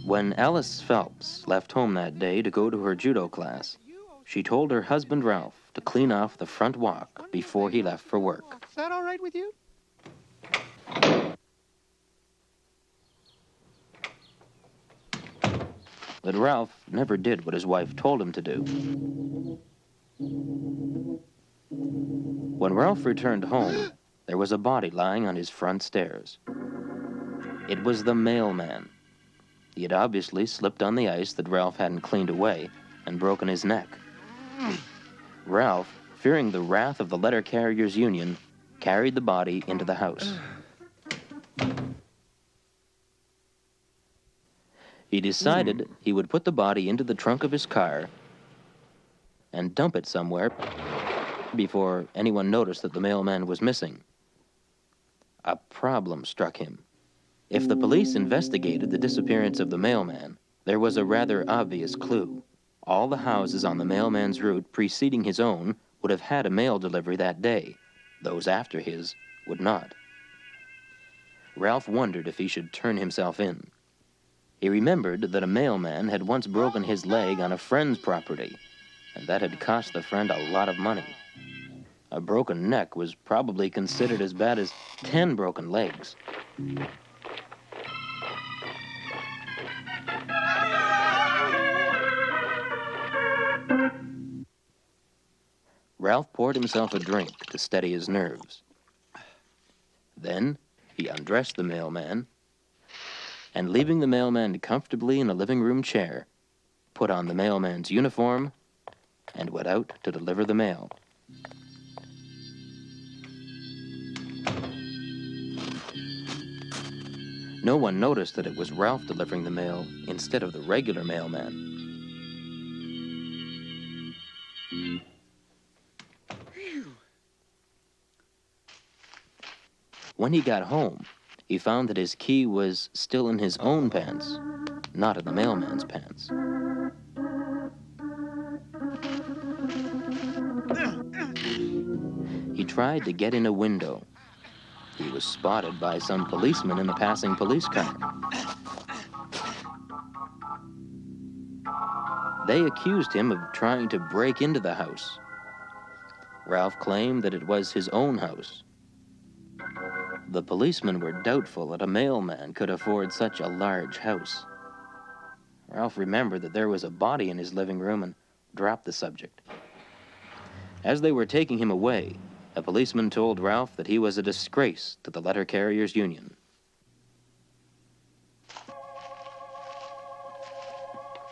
When Alice Phelps left home that day to go to her judo class, she told her husband Ralph to clean off the front walk before he left for work. Is that all right with you? But Ralph never did what his wife told him to do. When Ralph returned home, there was a body lying on his front stairs. It was the mailman. He had obviously slipped on the ice that Ralph hadn't cleaned away and broken his neck. Ralph, fearing the wrath of the letter carriers' union, carried the body into the house. He decided he would put the body into the trunk of his car and dump it somewhere before anyone noticed that the mailman was missing. A problem struck him. If the police investigated the disappearance of the mailman, there was a rather obvious clue. All the houses on the mailman's route preceding his own would have had a mail delivery that day. Those after his would not. Ralph wondered if he should turn himself in. He remembered that a mailman had once broken his leg on a friend's property, and that had cost the friend a lot of money. A broken neck was probably considered as bad as 10 broken legs. Ralph poured himself a drink to steady his nerves. Then he undressed the mailman, and leaving the mailman comfortably in a living room chair, put on the mailman's uniform and went out to deliver the mail. No one noticed that it was Ralph delivering the mail instead of the regular mailman. When he got home, he found that his key was still in his own pants, not in the mailman's pants. He tried to get in a window. He was spotted by some policemen in a passing police car. They accused him of trying to break into the house. Ralph claimed that it was his own house. The policemen were doubtful that a mailman could afford such a large house. Ralph remembered that there was a body in his living room and dropped the subject. As they were taking him away, a policeman told Ralph that he was a disgrace to the letter carriers' union.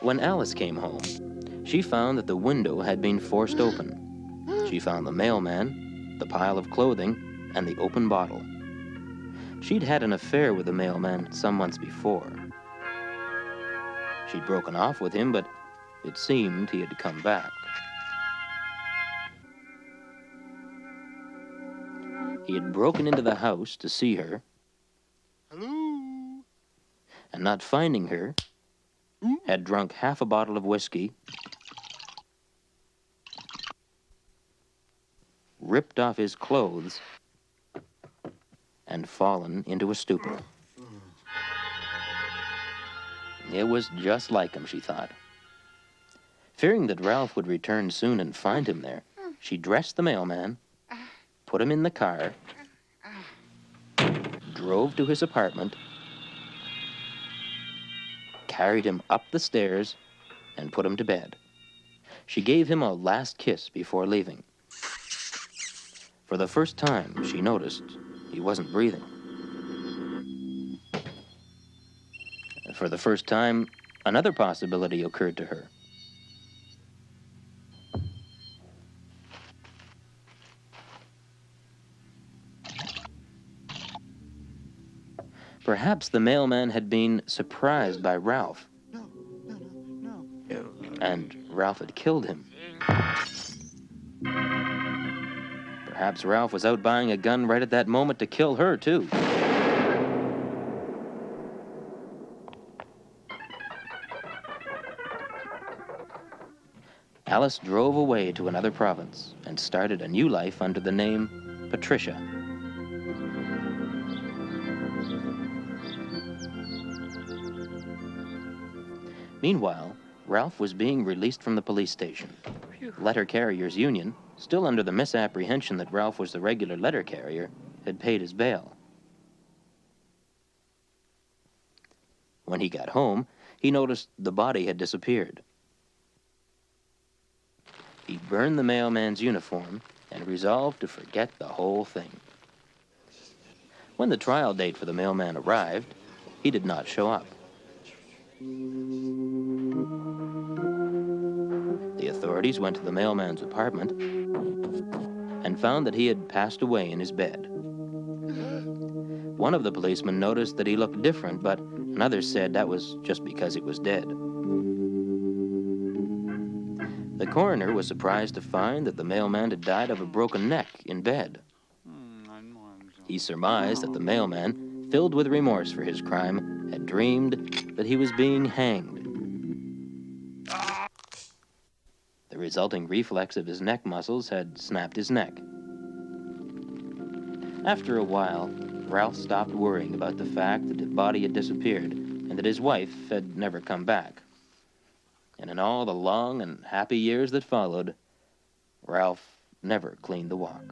When Alice came home, she found that the window had been forced open. She found the mailman, the pile of clothing, and the open bottle. She'd had an affair with the mailman some months before. She'd broken off with him, but it seemed he had come back. He had broken into the house to see her. Hello? And not finding her, had drunk half a bottle of whiskey, ripped off his clothes, and fallen into a stupor. It was just like him, she thought. Fearing that Ralph would return soon and find him there, she dressed the mailman, put him in the car, drove to his apartment, carried him up the stairs, and put him to bed. She gave him a last kiss before leaving. For the first time, she noticed he wasn't breathing. For the first time, another possibility occurred to her. Perhaps the mailman had been surprised by Ralph. No. And Ralph had killed him. Perhaps Ralph was out buying a gun right at that moment to kill her, too. Alice drove away to another province and started a new life under the name Patricia. Meanwhile, Ralph was being released from the police station. Phew. Letter Carriers Union, still under the misapprehension that Ralph was the regular letter carrier, had paid his bail. When he got home, he noticed the body had disappeared. He burned the mailman's uniform and resolved to forget the whole thing. When the trial date for the mailman arrived, he did not show up. The authorities went to the mailman's apartment and found that he had passed away in his bed. One of the policemen noticed that he looked different, but another said that was just because he was dead. The coroner was surprised to find that the mailman had died of a broken neck in bed. He surmised that the mailman, filled with remorse for his crime, had dreamed that he was being hanged. The resulting reflex of his neck muscles had snapped his neck. After a while, Ralph stopped worrying about the fact that the body had disappeared and that his wife had never come back. And in all the long and happy years that followed, Ralph never cleaned the walk.